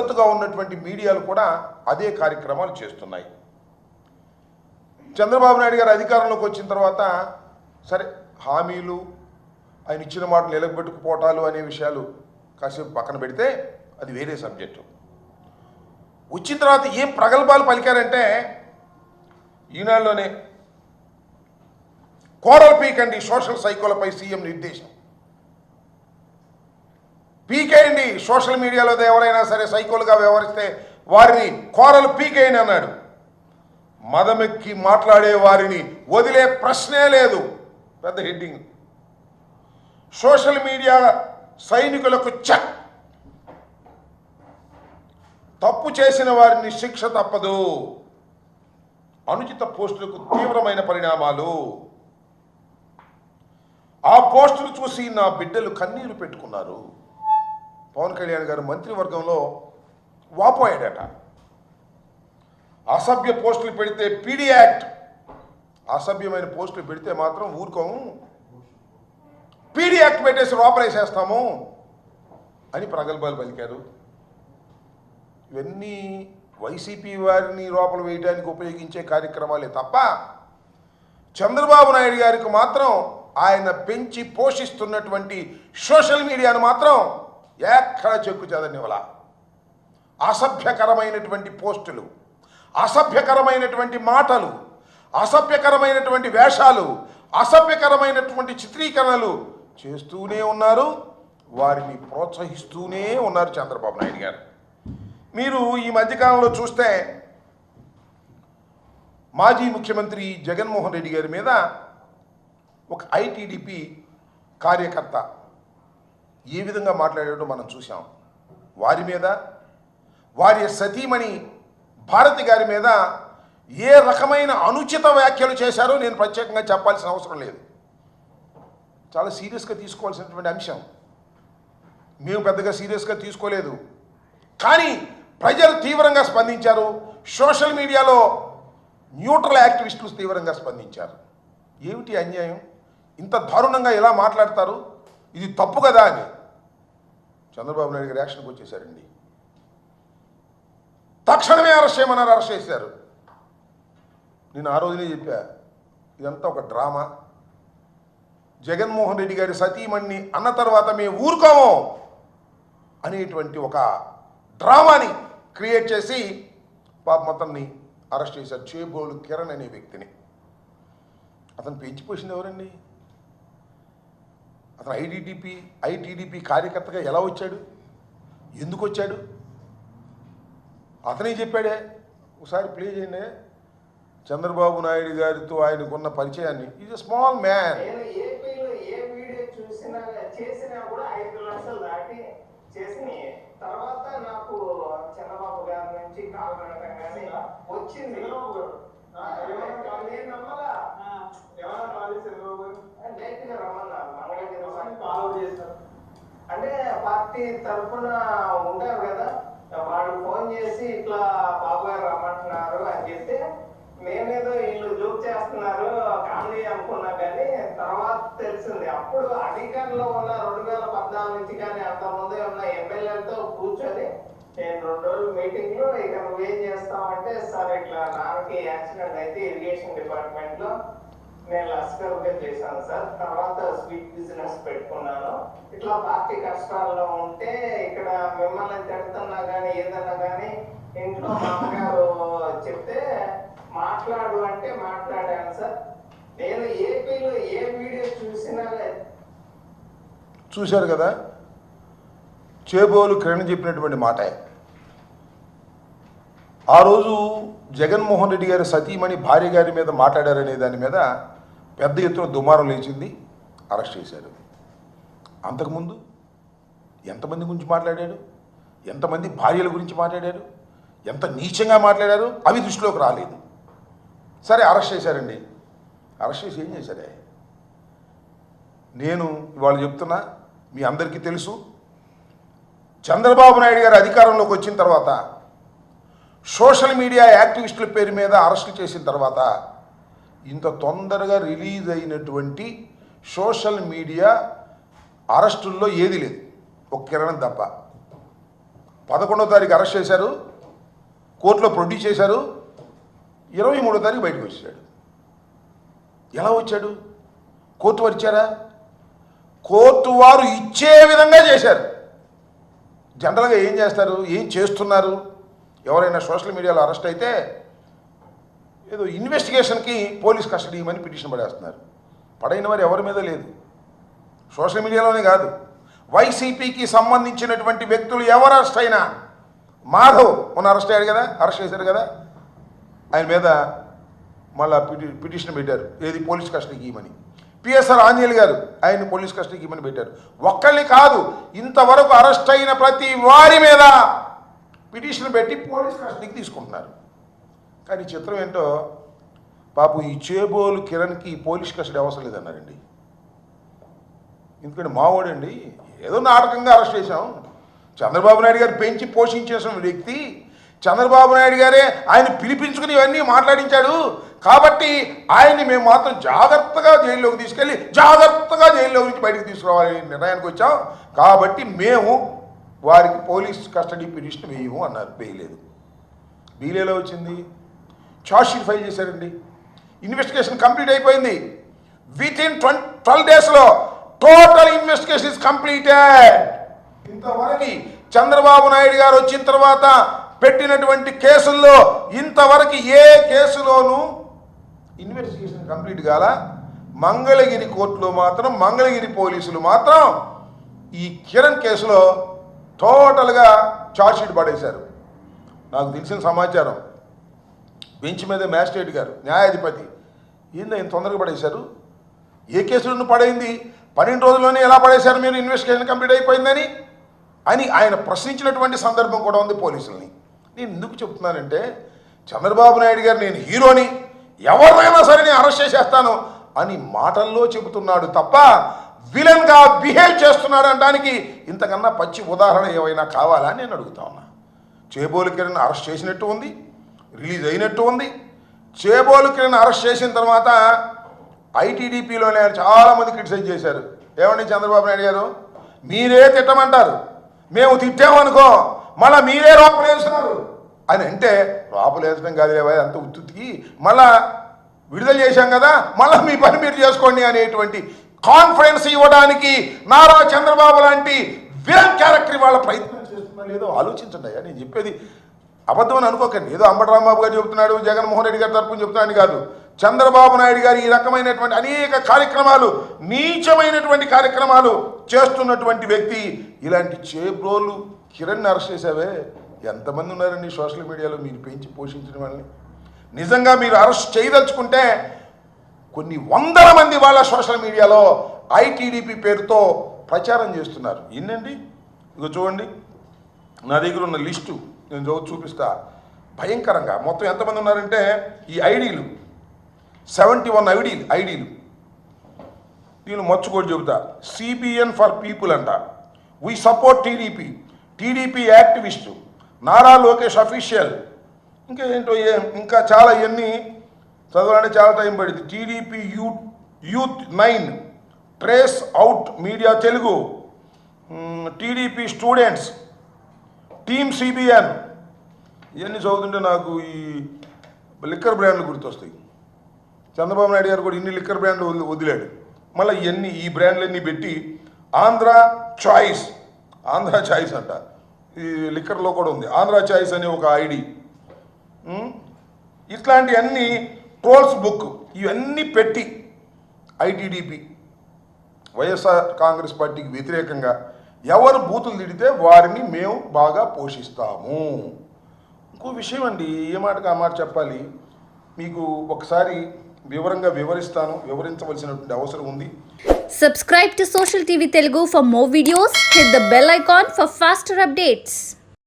మద్దతుగా ఉన్నటువంటి మీడియాలు కూడా అదే కార్యక్రమాలు చేస్తున్నాయి. చంద్రబాబు నాయుడు గారు అధికారంలోకి వచ్చిన తర్వాత సరే హామీలు ఆయన ఇచ్చిన మాట నిలబెట్టుకుపోవటాలు అనే విషయాలు కాసేపు పక్కన పెడితే అది వేరే సబ్జెక్టు. వచ్చిన తర్వాత ఏం ప్రగల్భాలు పలికారంటే ఈనాడులోనే కోరలు పీకండి సోషల్ సైకోలపై సీఎం నిర్దేశం. పీకేయండి, సోషల్ మీడియాలో ఎవరైనా సరే సైకోలుగా వ్యవహరిస్తే వారిని కోరలు పీకేయండి అన్నాడు. మదమెక్కి మాట్లాడే వారిని వదిలే ప్రశ్నే లేదు. పెద్ద హెడ్డింగ్. సోషల్ మీడియా సైనికులకు చెక్. తప్పు చేసిన వారిని శిక్ష తప్పదు. అనుచిత పోస్టులకు తీవ్రమైన పరిణామాలు. ఆ పోస్టులు చూసి నా బిడ్డలు కన్నీరు పెట్టుకున్నారు. పవన్ కళ్యాణ్ గారు మంత్రివర్గంలో వాపోయాడట. అసభ్య పోస్టులు పెడితే పీడీ యాక్ట్, అసభ్యమైన పోస్టులు పెడితే మాత్రం ఊరుకోము, పీడీ యాక్ట్ పెట్టేసి లోపలేసేస్తాము అని ప్రగల్భాలు పలికారు. ఇవన్నీ వైసీపీ వారిని లోపల వేయడానికి ఉపయోగించే కార్యక్రమాలే తప్ప చంద్రబాబు నాయుడు గారికి మాత్రం ఆయన పెంచి పోషిస్తున్నటువంటి సోషల్ మీడియాను మాత్రం ఎక్కడ చెక్కు చెదనివ్వాల. అసభ్యకరమైనటువంటి పోస్టులు, అసభ్యకరమైనటువంటి మాటలు, అసభ్యకరమైనటువంటి వేషాలు, అసభ్యకరమైనటువంటి చిత్రీకరణలు చేస్తూనే ఉన్నారు. వారిని ప్రోత్సహిస్తూనే ఉన్నారు చంద్రబాబు నాయుడు గారు. మీరు ఈ మధ్యకాలంలో చూస్తే మాజీ ముఖ్యమంత్రి జగన్మోహన్ రెడ్డి గారి మీద ఒక ఐటీడీపీ కార్యకర్త ఏ విధంగా మాట్లాడాడో మనం చూసాం. వారి మీద, వారి సతీమణి భారతి గారి మీద ఏ రకమైన అనుచిత వ్యాఖ్యలు చేశారో నేను ప్రత్యేకంగా చెప్పాల్సిన అవసరం లేదు. చాలా సీరియస్గా తీసుకోవాల్సినటువంటి అంశం. మేము పెద్దగా సీరియస్గా తీసుకోలేదు, కానీ ప్రజలు తీవ్రంగా స్పందించారు. సోషల్ మీడియాలో న్యూట్రల్ యాక్టివిస్టులు తీవ్రంగా స్పందించారు. ఏమిటి అన్యాయం? ఇంత దారుణంగా ఎలా మాట్లాడతారు? ఇది తప్పు కదా అని చంద్రబాబు నాయుడు గారు యాక్షన్కి వచ్చేసారండి. తక్షణమే అరెస్ట్ చేయమన్నారు, అరెస్ట్ చేశారు. నేను ఆ రోజునే చెప్పా, ఇదంతా ఒక డ్రామా. జగన్మోహన్ రెడ్డి గారి సతీమణిని అన్న తర్వాత మేము ఊరుకోము అనేటువంటి ఒక డ్రామాని క్రియేట్ చేసి పాప మొత్తాన్ని అరెస్ట్ చేశారు. చేబోలు కిరణ్ అనే వ్యక్తిని. అతను పెంచిపోసింది ఎవరండి? అతను ఐటీడీపీ కార్యకర్తగా ఎలా వచ్చాడు? ఎందుకు వచ్చాడు? అతనే చెప్పాడే. ఒకసారి ప్లే చేయండి చంద్రబాబు నాయుడు గారితో ఆయనకున్న పరిచయాన్ని. Is a small man. తర్వాత నాకు చంద్రబాబు గారి నుంచి కాల్ పెట్టగానే వచ్చింది. అంటే పార్టీ తరఫున ఉంటారు కదా, వాళ్ళు ఫోన్ చేసి ఇట్లా బాబు గారు రమ్మంటున్నారు అని చెప్తే మేమేదో వీళ్ళు జోక్ చేస్తున్నారు కామెడీ అనుకున్నా, కానీ తర్వాత తెలిసింది. అప్పుడు అధికారంలో ఉన్న 2014 నుంచి కానీ అంతకుముందే ఉన్న ఎమ్మెల్యేలతో కూర్చొని నేను 2 రోజులు మీటింగ్ లో ఇక నువ్వేం చేస్తావంటే, సార్ ఇట్లా నాన్నకి యాక్సిడెంట్ అయితే ఇరిగేషన్ డిపార్ట్మెంట్ లో నేను లస్కర్గా చేశాను సార్, తర్వాత స్వీట్ బిజినెస్ పెట్టుకున్నాను, ఇట్లా పార్టీ కష్టాల్లో ఉంటే ఇక్కడ మిమ్మల్ని తిడుతున్నా కానీ ఏదన్నా కానీ ఇంట్లో మామగారు చెప్తే మాట్లాడు అంటే మాట్లాడాను సార్. నేను ఏపీలో ఏ వీడియో చూసినా చూశారు కదా, చేబోలు కిరణ్ చెప్పినటువంటి మాట. ఆ రోజు జగన్మోహన్ రెడ్డి గారి సతీమణి భార్య గారి మీద మాట్లాడారనే దాని మీద పెద్ద ఎత్తున దుమారం లేచింది, అరెస్ట్ చేశారు. అంతకుముందు ఎంతమంది గురించి మాట్లాడాడు, ఎంతమంది భార్యల గురించి మాట్లాడారు, ఎంత నీచంగా మాట్లాడారు అవి దృష్టిలోకి రాలేదు. సరే అరెస్ట్ చేశారండి. అరెస్ట్ చేసి ఏం చేశారే? నేను ఇవాళ చెప్తున్నా, మీ అందరికీ తెలుసు, చంద్రబాబు నాయుడు గారు అధికారంలోకి వచ్చిన తర్వాత సోషల్ మీడియా యాక్టివిస్టుల పేరు మీద అరెస్టులు చేసిన తర్వాత ఇంత తొందరగా రిలీజ్ అయినటువంటి సోషల్ మీడియా అరెస్టుల్లో ఏది లేదు, ఒక కిరణం తప్ప. 11వ తారీఖు అరెస్ట్ చేశారు, కోర్టులో ప్రొడ్యూస్ చేశారు, 23వ తారీఖు బయటకు వచ్చాడు. ఎలా వచ్చాడు? కోర్టు వారు ఇచ్చారా? కోర్టు వారు ఇచ్చే విధంగా చేశారు. జనరల్గా ఏం చేస్తారు, ఏం చేస్తున్నారు? ఎవరైనా సోషల్ మీడియాలో అరెస్ట్ అయితే ఏదో ఇన్వెస్టిగేషన్కి పోలీస్ కస్టడీ ఇవ్వమని పిటిషన్ పడేస్తున్నారు. పడైన వారు ఎవరి మీద లేదు, సోషల్ మీడియాలోనే కాదు, వైసీపీకి సంబంధించినటువంటి వ్యక్తులు ఎవరు అరెస్ట్ అయినా, మాధవ్ మొన్న అరెస్ట్ అయ్యాడు కదా, అరెస్ట్ చేశారు కదా, ఆయన మీద మళ్ళా పిటిషన్ పెట్టారు, ఏది పోలీస్ కస్టడీకి ఇవ్వమని. పిఎస్ఆర్ ఆంజనేయులు గారు ఆయన పోలీస్ కస్టడీకి ఇవ్వమని పెట్టారు. ఒక్కళ్ళని కాదు, ఇంతవరకు అరెస్ట్ అయిన ప్రతి వారి మీద పిటిషన్ పెట్టి పోలీస్ కస్టడీకి తీసుకుంటున్నారు. కానీ చిత్రం ఏంటో, పాపం ఈ చేబోలు కిరణ్కి పోలీస్ కస్టడీ అవసరం లేదన్నారండి. ఎందుకంటే మావోడండి, ఏదో నాటకంగా అరెస్ట్ చేశాం. చంద్రబాబు నాయుడు గారు పెంచి పోషించేసిన వ్యక్తి, చంద్రబాబు నాయుడు గారే ఆయన పిలిపించుకుని ఇవన్నీ మాట్లాడించాడు. కాబట్టి ఆయన్ని మేము మాత్రం జాగ్రత్తగా జైల్లోకి తీసుకెళ్ళి జాగ్రత్తగా జైల్లో నుంచి బయటకు తీసుకురావాలని నిర్ణయానికి వచ్చాం. కాబట్టి మేము వారికి పోలీస్ కస్టడీ పిటిషన్ వేయము అన్నారు. వేయలేదు. బీలేలో వచ్చింది, ఛార్జ్షీట్ ఫైల్ చేశారండి. ఇన్వెస్టిగేషన్ కంప్లీట్ అయిపోయింది. విత్ ఇన్ 12 డేస్లో టోటల్ ఇన్వెస్టిగేషన్ ఇస్ కంప్లీటెడ్. ఇంతవరకు చంద్రబాబు నాయుడు గారు వచ్చిన తర్వాత పెట్టినటువంటి కేసుల్లో ఇంతవరకు ఏ కేసులోనూ ఇన్వెస్టిగేషన్ కంప్లీట్ కాల. మంగళగిరి కోర్టులో మాత్రం, మంగళగిరి పోలీసులు మాత్రం ఈ కిరణ్ కేసులో టోటల్గా ఛార్జ్షీట్ పడేశారు. నాకు తెలిసిన సమాచారం, బెంచ్ మీద మ్యాజిస్ట్రేట్ గారు, న్యాయాధిపతి, ఏందో ఇంత తొందరగా పడేశారు, ఏ కేసులను పడైంది, 12 రోజుల్లోనే ఎలా పడేశారు మీరు, ఇన్వెస్టిగేషన్ కంప్లీట్ అయిపోయిందని అని ఆయన ప్రశ్నించినటువంటి సందర్భం కూడా ఉంది పోలీసుల్ని. నేను ఎందుకు చెప్తున్నానంటే, చంద్రబాబు నాయుడు గారు నేను హీరోని, ఎవరినైనా సరే నేను అరెస్ట్ చేసేస్తాను అని మాటల్లో చెబుతున్నాడు తప్ప విలన్గా బిహేవ్ చేస్తున్నాడు అనడానికి ఇంతకన్నా పచ్చి ఉదాహరణ ఏమైనా కావాలా అని నేను అడుగుతా ఉన్నా. చేబోలు కిరణ్ అరెస్ట్ చేసినట్టు ఉంది, రిలీజ్ అయినట్టు ఉంది. చేబోలు కిరణ్ అరెస్ట్ చేసిన తర్వాత ఐటీడీపీలోనే చాలామంది క్రిటిసైజ్ చేశారు. ఏమండి చంద్రబాబు నాయుడు గారు, మీరే తిట్టమంటారు, మేము తిట్టామనుకో మళ్ళీ మీరే లోపలేస్తున్నారు అని అంటే, లోపలేసడం కాదులేవా అంత ఉత్తుతికి, మళ్ళా విడుదల చేశాం కదా, మళ్ళీ మీ పని మీరు చేసుకోండి అనేటువంటి కాన్ఫిడెన్స్ ఇవ్వడానికి నారా చంద్రబాబు లాంటి విలన్ క్యారెక్టర్ వాళ్ళ ప్రయత్నం చేస్తున్నా లేదో ఆలోచించండి అయ్యా. నేను చెప్పేది అబద్ధం అని అనుకోకండి, ఏదో అంబటి రాంబాబు గారు చెబుతున్నాడు, జగన్మోహన్ రెడ్డి గారి తరపున చెబుతున్నాడని కాదు. చంద్రబాబు నాయుడు గారు ఈ రకమైనటువంటి అనేక కార్యక్రమాలు, నీచమైనటువంటి కార్యక్రమాలు చేస్తున్నటువంటి వ్యక్తి. ఇలాంటి చేబ్రోలు కిరణ్ అరెస్ట్ చేసావే, ఎంతమంది ఉన్నారండి సోషల్ మీడియాలో మీరు పెంచి పోషించిన వాళ్ళని. నిజంగా మీరు అరెస్ట్ చేయదలుచుకుంటే కొన్ని వందల మంది వాళ్ళ సోషల్ మీడియాలో ఐటీడీపీ పేరుతో ప్రచారం చేస్తున్నారు. ఏంటండి, ఇగో చూడండి, నా దగ్గర ఉన్న లిస్టు నేను చూపిస్తా. భయంకరంగా మొత్తం ఎంతమంది ఉన్నారంటే, ఈ ఐడీలు 71 ఐడీలు. దీన్ని మర్చుకోటి చెబుతా. సిబిఎన్ ఫర్ పీపుల్ అంట, we support TDP activist, Nara Lokesh official, ఇంకా ఏంటో ఇంకా చాలా ఇవన్నీ చదవాలంటే చాలా టైం పడింది. TDP youth 9, trace out media Telugu, TDP students, team CBN. ఇవన్నీ చదువుతుంటే నాకు ఈ లిక్కర్ బ్రాండ్లు గుర్తొస్తాయి. చంద్రబాబు నాయుడు గారు కూడా ఇన్ని లిక్కర్ బ్రాండ్లు వదిలాడు. మళ్ళీ ఇవన్నీ ఈ బ్రాండ్లన్నీ పెట్టి ఆంధ్ర చాయిస్ అంట, ఈ లిక్కర్లో కూడా ఉంది ఆంధ్ర చాయిస్ అనే ఒక ఐడి. ఇట్లాంటివన్నీ ట్రోల్స్ బుక్ ఇవన్నీ పెట్టి ఐటీడీపీ వైఎస్ఆర్ కాంగ్రెస్ పార్టీకి వ్యతిరేకంగా ఎవరు బూతులు తిడితే వారిని మేము బాగా పోషిస్తాము. ఇంకో విషయం అండి, ఏ మాటకు ఆ మాట చెప్పాలి, మీకు ఒకసారి వివరంగా వివరించవలసినటువంటి అవసరం ఉంది. Subscribe to Social TV Telugu for more videos. Hit the bell icon for faster updates.